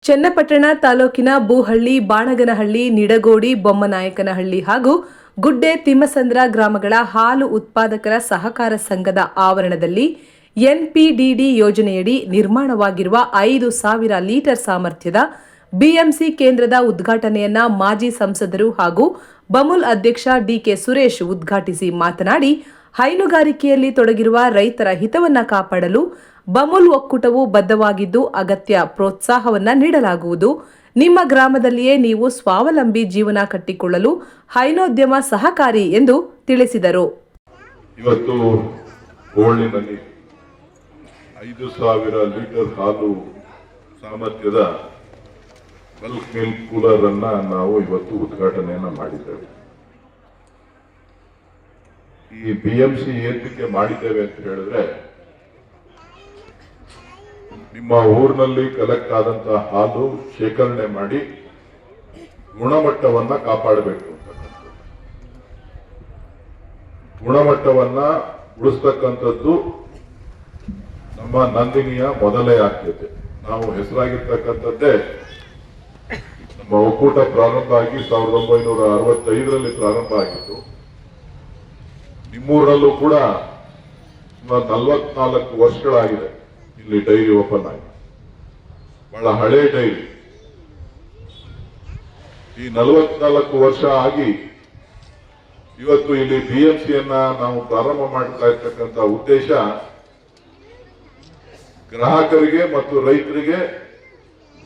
ಚನ್ನಪಟ್ಟಣ ತಾಲೂಕಿನ ಬೂಹಳ್ಳಿ, ಬಾಣಗನಹಳ್ಳಿ, ನಿಡಗೋಡಿ, ಬೊಮ್ಮನಾಯಕನಹಳ್ಳಿ ಹಾಗೂ ಗುಡ್ಡೆ ತಿಮ್ಮಸಂದ್ರ ಗ್ರಾಮಗಳ ಹಾಲು ಉತ್ಪಾದಕರ ಸಹಕಾರ ಸಂಘದ ಆವರಣದಲ್ಲಿ ಎನ್ಪಿಡಿಡಿ ಯೋಜನೆಯಡಿ ನಿರ್ಮಾಣವಾಗಿರುವ 5,000 ಲೀಟರ್ ಸಾಮರ್ಥ್ಯದ ಬಿಎಂಸಿ ಕೇಂದ್ರದ ಉದ್ಘಾಟನೆಯನ್ನ ಮಾಜಿ ಸಂಸದರು ಹಾಗೂ ಬಮೂಲ್ ಅಧ್ಯಕ್ಷ ಡಿಕೆ ಸುರೇಶ್ ಉದ್ಘಾಟಿಸಿ ಮಾತನಾಡಿ, ಹೈನುಗಾರಿಕೆಯಲ್ಲಿ ತೊಡಗಿರುವ ರೈತರ ಹಿತವನ್ನ ಕಾಪಾಡಲು ಬಮೂಲ್ ಒಕ್ಕೂಟವು ಬದ್ಧವಾಗಿದ್ದು ಅಗತ್ಯ ಪ್ರೋತ್ಸಾಹವನ್ನ ನೀಡಲಾಗುವುದು. ನಿಮ್ಮ ಗ್ರಾಮದಲ್ಲಿಯೇ ನೀವು ಸ್ವಾವಲಂಬಿ ಜೀವನ ಕಟ್ಟಿಕೊಳ್ಳಲು ಹೈನೋದ್ಯಮ ಸಹಕಾರಿ ಎಂದು ತಿಳಿಸಿದರು. ಇವತ್ತು ಹೋಳಿನಲ್ಲಿ 5,000 ಲೀಟರ್ ಹಾಲು ಸಾಮರ್ಥ್ಯದ ಬಲ್ಕ್ ಮಿಲ್ಕ್ ಕೂಲರ್ ಅನ್ನ ನಾವು ಇವತ್ತು ಉದ್ಘಾಟನೆಯನ್ನ ಮಾಡಿದ್ದೇವೆ. ಈ ಬಿಎಂಸಿ ಏತಕ್ಕೆ ಮಾಡಿದ್ದೇವೆ ಅಂತ ಹೇಳಿದ್ರೆ, ನಿಮ್ಮ ಊರಿನಲ್ಲಿ ಕಲೆಕ್ಟ್ ಆದಂತಹ ಹಾಲು ಶೇಖರಣೆ ಮಾಡಿ ಗುಣಮಟ್ಟವನ್ನ ಕಾಪಾಡಬೇಕು ಅಂತಕ್ಕಂಥದ್ದು. ಗುಣಮಟ್ಟವನ್ನ ಉಳಿಸ್ತಕ್ಕಂಥದ್ದು ನಮ್ಮ ನಂದಿನಿಯ ಮೊದಲೇ ಆದ್ಯತೆ. ನಾವು ಹೆಸರಾಗಿರ್ತಕ್ಕಂಥದ್ದೇ ನಮ್ಮ ಒಕ್ಕೂಟ ಪ್ರಾರಂಭ ಆಗಿ 1965ರಲ್ಲಿ ಪ್ರಾರಂಭ ಆಗಿತ್ತು. ನಿಮ್ಮೂರಲ್ಲೂ ಕೂಡ ಸುಮಾರು 44 ವರ್ಷಗಳಾಗಿದೆ ಇಲ್ಲಿ ಡೈರಿ ಓಪನ್ ಆಗಿ. ಬಹಳ ಹಳೆ ಡೈರಿ. ಈ 44 ವರ್ಷ ಆಗಿ ಇವತ್ತು ಇಲ್ಲಿ ಬಿಎಂಸಿಯನ್ನ ನಾವು ಪ್ರಾರಂಭ ಮಾಡ್ತಾ ಇರ್ತಕ್ಕಂಥ ಉದ್ದೇಶ ಗ್ರಾಹಕರಿಗೆ ಮತ್ತು ರೈತರಿಗೆ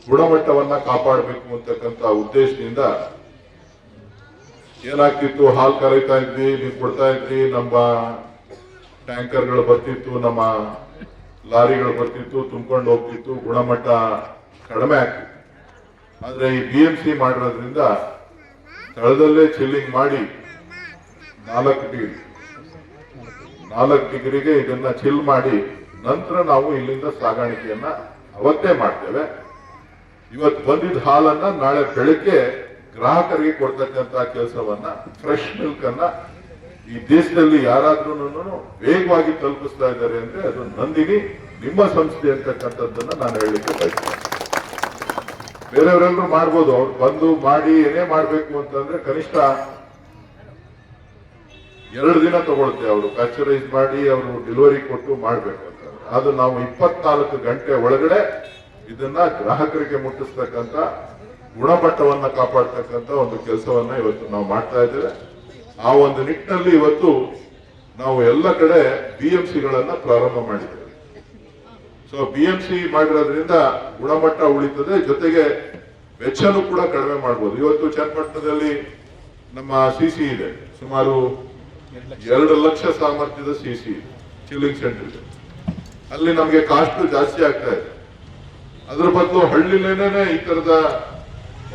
ಗುಣಮಟ್ಟವನ್ನ ಕಾಪಾಡಬೇಕು ಅಂತಕ್ಕಂಥ ಉದ್ದೇಶದಿಂದ ಏನಾಗ್ತಿತ್ತು, ಹಾಲು ಕರೀತಾ ಇದ್ವಿ, ನೀವು ಕೊಡ್ತಾ ಇದ್ವಿ, ನಮ್ಮ ಟ್ಯಾಂಕರ್ಗಳು ಬರ್ತಿತ್ತು, ನಮ್ಮ ಲಾರಿಗಳು ಬರ್ತಿತ್ತು, ತುಂಬಿಕೊಂಡು ಹೋಗ್ತಿತ್ತು, ಗುಣಮಟ್ಟ ಕಡಿಮೆ ಆಗ್ತಿತ್ತು. ಆದ್ರೆ ಈ ಬಿಎಂಸಿ ಮಾಡಿರೋದ್ರಿಂದ ಸ್ಥಳದಲ್ಲೇ ಚಿಲ್ಲಿಂಗ್ ಮಾಡಿ 4 ಡಿಗ್ರಿಗೆ ಇದನ್ನ ಚಿಲ್ ಮಾಡಿ ನಂತರ ನಾವು ಇಲ್ಲಿಂದ ಸಾಗಾಣಿಕೆಯನ್ನ ಅವತ್ತೇ ಮಾಡ್ತೇವೆ. ಇವತ್ತು ಬಂದಿದ್ದ ಹಾಲನ್ನ ನಾಳೆ ಬೆಳಗ್ಗೆ ಗ್ರಾಹಕರಿಗೆ ಕೊಡ್ತಕ್ಕಂತ ಕೆಲಸವನ್ನ, ಫ್ರೆಶ್ ಮಿಲ್ಕ್ ಅನ್ನ ಈ ದೇಶದಲ್ಲಿ ಯಾರಾದ್ರೂ ವೇಗವಾಗಿ ತಲುಪಿಸ್ತಾ ಇದ್ದಾರೆ ಅಂದ್ರೆ ಅದು ನಂದಿನಿ ನಿಮ್ಮ ಸಂಸ್ಥೆ ಅಂತಕ್ಕಂಥದ್ದನ್ನ ನಾನು ಹೇಳಲಿಕ್ಕೆ ಬಯಸ್ತೇನೆ. ಬೇರೆಯವರೆಲ್ಲರೂ ಮಾಡ್ಬೋದು, ಅವ್ರು ಬಂದು ಮಾಡಿ ಏನೇ ಮಾಡ್ಬೇಕು ಅಂತಂದ್ರೆ ಕನಿಷ್ಠ 2 ದಿನ ತಗೊಳುತ್ತೆ. ಅವರು ಪ್ಯಾಕ್ಚರೈಸ್ ಮಾಡಿ ಅವರು ಡೆಲಿವರಿ ಕೊಟ್ಟು ಮಾಡ್ಬೇಕು ಅಂತ. ಅದು ನಾವು 24 ಗಂಟೆ ಒಳಗಡೆ ಇದನ್ನ ಗ್ರಾಹಕರಿಗೆ ಮುಟ್ಟಿಸ್ತಕ್ಕಂಥ, ಗುಣಮಟ್ಟವನ್ನ ಕಾಪಾಡ್ತಕ್ಕಂಥ ಒಂದು ಕೆಲಸವನ್ನ ಇವತ್ತು ನಾವು ಮಾಡ್ತಾ ಇದ್ದೇವೆ. ಆ ಒಂದು ನಿಟ್ಟಿನಲ್ಲಿ ಇವತ್ತು ನಾವು ಎಲ್ಲ ಕಡೆ ಬಿಎಂಸಿಗಳನ್ನ ಪ್ರಾರಂಭ ಮಾಡಿದ್ದೇವೆ. ಸೊ ಬಿಎಂಸಿ ಮಾಡಿರೋದ್ರಿಂದ ಗುಣಮಟ್ಟ ಉಳಿತದೆ, ಜೊತೆಗೆ ವೆಚ್ಚನೂ ಕೂಡ ಕಡಿಮೆ ಮಾಡಬಹುದು. ಇವತ್ತು ಚನ್ನಪಟ್ಟಣದಲ್ಲಿ ನಮ್ಮ ಸಿಸಿ ಇದೆ, ಸುಮಾರು 2 ಲಕ್ಷ ಸಾಮರ್ಥ್ಯದ ಸಿಸಿ ಚಿಲ್ಲಿಂಗ್ ಸೆಂಟರ್ ಇದೆ. ಅಲ್ಲಿ ನಮಗೆ ಕಾಸ್ಟ್ ಜಾಸ್ತಿ ಆಗ್ತಾ ಇದೆ. ಅದ್ರ ಬದಲು ಹಳ್ಳಿಲೇನೆ ಈ ತರದ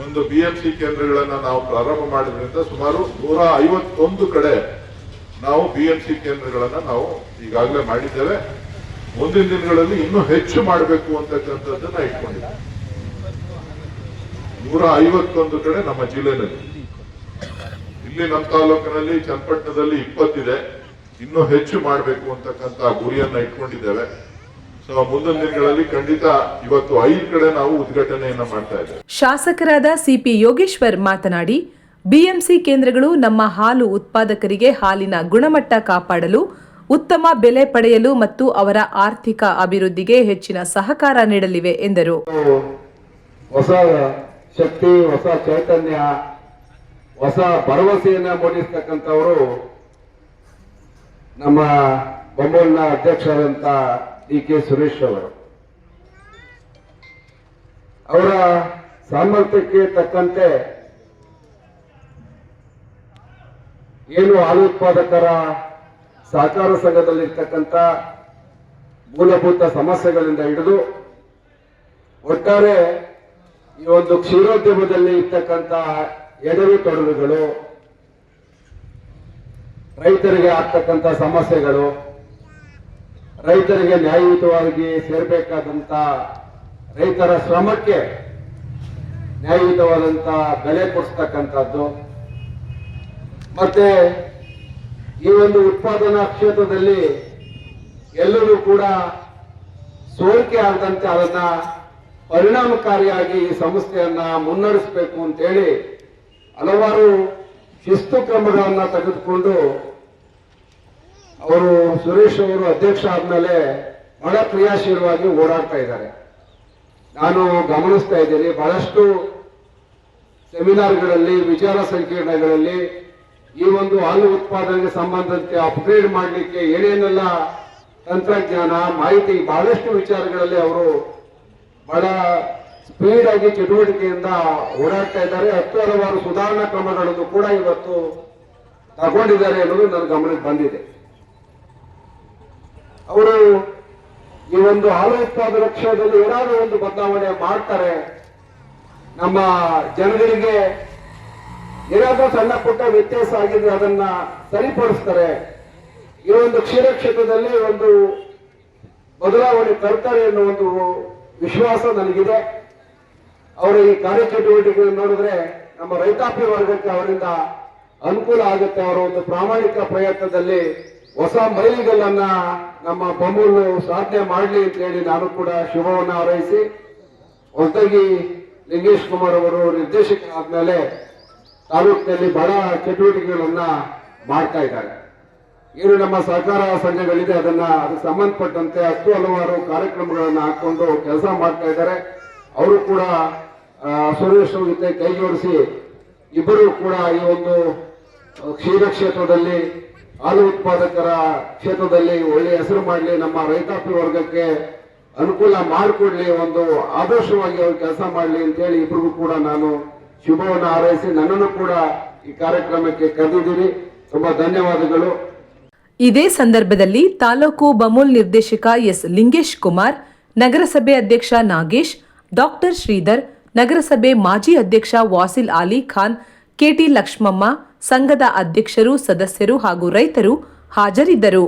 ಒಂದು ಬಿಎಂಸಿ ಕೇಂದ್ರಗಳನ್ನ ನಾವು ಪ್ರಾರಂಭ ಮಾಡಿದ್ರಿಂದ ಸುಮಾರು 151 ಕಡೆ ನಾವು ಬಿಎಂಸಿ ಕೇಂದ್ರಗಳನ್ನ ನಾವು ಈಗಾಗಲೇ ಮಾಡಿದ್ದೇವೆ. ಮುಂದಿನ ದಿನಗಳಲ್ಲಿ ಇನ್ನೂ ಹೆಚ್ಚು ಮಾಡಬೇಕು ಅಂತಕ್ಕಂಥದ್ದನ್ನ ಇಟ್ಕೊಂಡಿದ್ದೇವೆ. 151 ಕಡೆ ನಮ್ಮ ಜಿಲ್ಲೆನಲ್ಲಿ. ಇಲ್ಲಿ ನಮ್ಮ ತಾಲೂಕಿನಲ್ಲಿ ಚನ್ನಪಟ್ಟಣದಲ್ಲಿ 20 ಇದೆ. ಇನ್ನೂ ಹೆಚ್ಚು ಮಾಡಬೇಕು ಅಂತಕ್ಕಂಥ ಗುರಿಯನ್ನ ಇಟ್ಕೊಂಡಿದ್ದೇವೆ. ಸೊ ಮುಂದಿನ ದಿನಗಳಲ್ಲಿ ಖಂಡಿತ ಇವತ್ತು 5 ಕಡೆ ನಾವು ಉದ್ಘಾಟನೆಯನ್ನ ಮಾಡ್ತಾ ಇದ್ದೇವೆ. ಶಾಸಕರಾದ ಸಿಪಿ ಯೋಗೇಶ್ವರ್ ಮಾತನಾಡಿ, ಬಿಎಂಸಿ ಕೇಂದ್ರಗಳು ನಮ್ಮ ಹಾಲು ಉತ್ಪಾದಕರಿಗೆ ಹಾಲಿನ ಗುಣಮಟ್ಟ ಕಾಪಾಡಲು, ಉತ್ತಮ ಬೆಲೆ ಪಡೆಯಲು ಮತ್ತು ಅವರ ಆರ್ಥಿಕ ಅಭಿವೃದ್ಧಿಗೆ ಹೆಚ್ಚಿನ ಸಹಕಾರ ನೀಡಲಿವೆ ಎಂದರು. ಹೊಸ ಶಕ್ತಿ, ಹೊಸ ಚೈತನ್ಯ, ಹೊಸ ಭರವಸೆಯನ್ನ ಮೂಡಿಸ್ತಕ್ಕಂಥವರು ನಮ್ಮ ಬಮೂಲ್ನ ಅಧ್ಯಕ್ಷರಾದಂತ ಡಿಕೆ ಸುರೇಶ್ ಅವರು. ಅವರ ಸಾಮರ್ಥ್ಯಕ್ಕೆ ತಕ್ಕಂತೆ ಏನು ಹಾಲು ಉತ್ಪಾದಕರ ಸಹಕಾರ ಸಂಘದಲ್ಲಿರ್ತಕ್ಕಂಥ ಮೂಲಭೂತ ಸಮಸ್ಯೆಗಳಿಂದ ಹಿಡಿದು ಒಟ್ಟಾರೆ ಈ ಒಂದು ಕ್ಷೀರೋದ್ಯಮದಲ್ಲಿ ಇರ್ತಕ್ಕಂಥ ಎಡರು ತೊಡರುಗಳು, ರೈತರಿಗೆ ಆಗ್ತಕ್ಕಂಥ ಸಮಸ್ಯೆಗಳು, ರೈತರಿಗೆ ನ್ಯಾಯಯುತವಾಗಿ ಸೇರಬೇಕಾದಂತ ರೈತರ ಶ್ರಮಕ್ಕೆ ನ್ಯಾಯಯುತವಾದಂತ ಬೆಲೆ ಕೊಡಿಸ್ತಕ್ಕಂಥದ್ದು, ಮತ್ತೆ ಈ ಒಂದು ಉತ್ಪಾದನಾ ಕ್ಷೇತ್ರದಲ್ಲಿ ಎಲ್ಲರೂ ಕೂಡ ಸೋರಿಕೆ ಆಗದಂತೆ ಅದನ್ನ ಪರಿಣಾಮಕಾರಿಯಾಗಿ ಈ ಸಂಸ್ಥೆಯನ್ನ ಮುನ್ನಡೆಸಬೇಕು ಅಂತೇಳಿ ಹಲವಾರು ಶಿಸ್ತು ಕ್ರಮಗಳನ್ನ ತೆಗೆದುಕೊಂಡು ಅವರು ಸುರೇಶ್ ಅವರು ಅಧ್ಯಕ್ಷ ಆದ್ಮೇಲೆ ಬಹಳ ಕ್ರಿಯಾಶೀಲವಾಗಿ ಓಡಾಡ್ತಾ ಇದ್ದಾರೆ. ನಾನು ಗಮನಿಸ್ತಾ ಇದ್ದೀನಿ, ಬಹಳಷ್ಟು ಸೆಮಿನಾರ್ಗಳಲ್ಲಿ, ವಿಚಾರ ಸಂಕಿರಣಗಳಲ್ಲಿ ಈ ಒಂದು ಹಾಲು ಉತ್ಪಾದನೆಗೆ ಸಂಬಂಧಕ್ಕೆ ಅಪ್ಗ್ರೇಡ್ ಮಾಡಲಿಕ್ಕೆ ಏನೇನೆಲ್ಲ ತಂತ್ರಜ್ಞಾನ, ಮಾಹಿತಿ, ಬಹಳಷ್ಟು ವಿಚಾರಗಳಲ್ಲಿ ಅವರು ಬಹಳ ಸ್ಪೀಡ್ ಆಗಿ ಚಟುವಟಿಕೆಯಿಂದ ಓಡಾಡ್ತಾ ಇದ್ದಾರೆ. ಹಲವಾರು ಸುಧಾರಣಾ ಕ್ರಮಗಳನ್ನು ಕೂಡ ಇವತ್ತು ತಗೊಂಡಿದ್ದಾರೆ ಅನ್ನೋದು ನನ್ನ ಗಮನಕ್ಕೆ ಬಂದಿದೆ. ಅವರು ಈ ಒಂದು ಹಾಲು ಉತ್ಪಾದನಾ ಕ್ಷೇತ್ರದಲ್ಲಿ ಏನಾದರೂ ಒಂದು ಬದಲಾವಣೆ ಮಾಡ್ತಾರೆ, ನಮ್ಮ ಜನಗಳಿಗೆ ಏನಾದರೂ ಸಣ್ಣ ಪುಟ್ಟ ವ್ಯತ್ಯಾಸ ಆಗಿದ್ರೆ ಅದನ್ನ ಸರಿಪಡಿಸ್ತಾರೆ, ಈ ಒಂದು ಕ್ಷೀರ ಕ್ಷೇತ್ರದಲ್ಲಿ ಒಂದು ಬದಲಾವಣೆ ತರ್ತಾರೆ ಅನ್ನೋ ಒಂದು ವಿಶ್ವಾಸ ನನಗಿದೆ. ಅವರ ಈ ಕಾರ್ಯಚಟುವಟಿಕೆ ನೋಡಿದ್ರೆ ನಮ್ಮ ರೈತಾಪಿ ವರ್ಗಕ್ಕೆ ಅವರಿಂದ ಅನುಕೂಲ ಆಗುತ್ತೆ. ಅವರ ಒಂದು ಪ್ರಾಮಾಣಿಕ ಪ್ರಯತ್ನದಲ್ಲಿ ಹೊಸ ಮೈಲಿಗಲ್ಲನ್ನ ನಮ್ಮ ಬೊಮ್ಮೂರು ಸಾಧನೆ ಮಾಡಲಿ ಅಂತ ಹೇಳಿ ನಾನು ಕೂಡ ಶುಭವನ್ನು ಹಾರೈಸಿ, ಹೊಸದಾಗಿ ಲಿಂಗೇಶ್ ಕುಮಾರ್ ಅವರು ನಿರ್ದೇಶಕರಾದ್ಮೇಲೆ ತಾಲೂಕಿನಲ್ಲಿ ಬಹಳ ಚಟುವಟಿಕೆಗಳನ್ನ ಮಾಡ್ತಾ ಇದ್ದಾರೆ. ಏನು ನಮ್ಮ ಸಹಕಾರ ಸಂಘಗಳಿದೆ ಅದಕ್ಕೆ ಸಂಬಂಧಪಟ್ಟಂತೆ ಹಲವಾರು ಕಾರ್ಯಕ್ರಮಗಳನ್ನು ಹಾಕೊಂಡು ಕೆಲಸ ಮಾಡ್ತಾ ಇದ್ದಾರೆ. ಅವರು ಕೂಡ ಸುರೇಶ್ ಜೊತೆ ಕೈ ಜೋಡಿಸಿ ಇಬ್ಬರು ಕೂಡ ಈ ಒಂದು ಕ್ಷೀರ ಕ್ಷೇತ್ರದಲ್ಲಿ, ಹಾಲು ಉತ್ಪಾದಕರ ಕ್ಷೇತ್ರದಲ್ಲಿ ಒಳ್ಳೆಯ ಹೆಸರು ಮಾಡಲಿ, ನಮ್ಮ ರೈತಾಪಿ ವರ್ಗಕ್ಕೆ ಅನುಕೂಲ ಮಾಡಿಕೊಡ್ಲಿ, ಒಂದು ಆದರ್ಶವಾಗಿ ಅವರು ಕೆಲಸ ಮಾಡಲಿ ಅಂತ ಹೇಳಿ ಇಬ್ಬರಿಗೂ ಕೂಡ ನಾನು ಶುಭವನ್ನು ಹಾರೈಸಿ ನನ್ನನ್ನು ಕೂಡ ಈ ಕಾರ್ಯಕ್ರಮಕ್ಕೆ ಕರೆದಿದ್ದೀರಿ. ತುಂಬಾ ಧನ್ಯವಾದಗಳು. ಇದೇ ಸಂದರ್ಭದಲ್ಲಿ ತಾಲೂಕು ಬಮೂಲ್ ನಿರ್ದೇಶಕ ಎಸ್ ಲಿಂಗೇಶ್ ಕುಮಾರ್, ನಗರಸಭೆ ಅಧ್ಯಕ್ಷ ನಾಗೇಶ್, ಡಾಕ್ಟರ್ ಶ್ರೀಧರ್, ನಗರಸಭೆ ಮಾಜಿ ಅಧ್ಯಕ್ಷ ವಾಸಿಲ್ ಅಲಿ ಖಾನ್, ಕೆಟಿ ಲಕ್ಷ್ಮಮ್ಮ, ಸಂಘದ ಅಧ್ಯಕ್ಷರು, ಸದಸ್ಯರು ಹಾಗೂ ರೈತರು ಹಾಜರಿದ್ದರು.